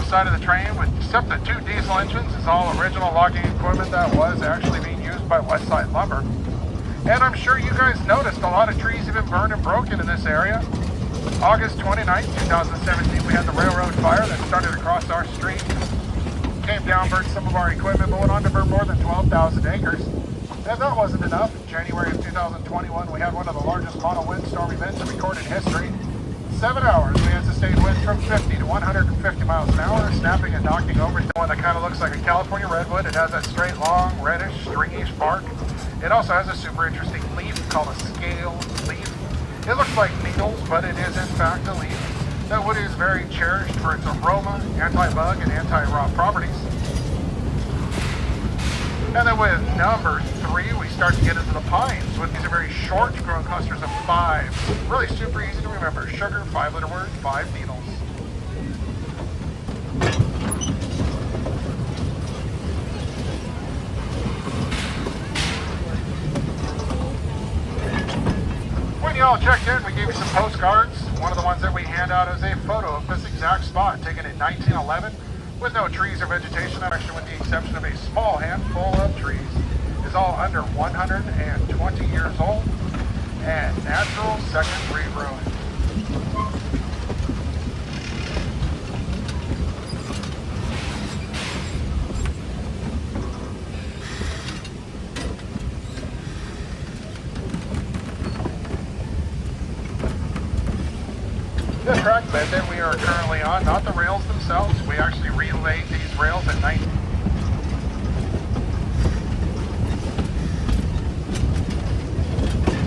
side of the train, with except the 2 diesel engines, is all original logging equipment that was actually being used by Westside Lumber. And I'm sure you guys noticed a lot of trees have been burned and broken in this area. August 29th, 2017, we had the railroad fire that started across our street. Came down, burned some of our equipment, but went on to burn more than 12,000 acres. And that wasn't enough. In January of 2021, we had one of the largest mono windstorm events in recorded history. 7 hours, we had sustained winds from 50 to 150 miles an hour, snapping and knocking over one that kind of looks like a California redwood. It has that straight, long, reddish, stringy bark. It also has a super interesting leaf called a scale leaf. It looks like needles, but it is in fact a leaf. That wood is very cherished for its aroma, anti-bug, and anti-rot properties. And then with number 3, we start to get into the pines. With these are very short, growing clusters of 5. Really super easy to remember. Sugar, 5-letter word, 5 needles. When you all checked in, we gave you some postcards. One of the ones that we hand out is a photo of this exact spot taken in 1911 with no trees or vegetation, actually with the exception of a small handful of trees. Is all under 120 years old and natural second regrowth. The track bed that we are currently on, not the rails themselves, we actually relayed these rails at night.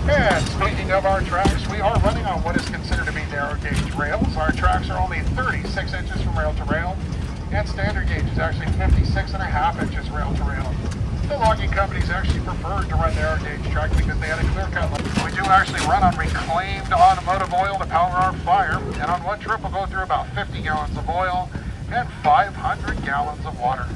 And speaking of our tracks, we are running on what is considered to be narrow gauge rails. Our tracks are only 36 inches from rail to rail, and standard gauge is actually 56.5 inches rail to rail. The logging companies actually preferred to run narrow gauge track because they had a clear cut. We do actually run on reclaimed automotive oil to power our fire, and on one trip we'll go through about 50 gallons of oil and 500 gallons of water.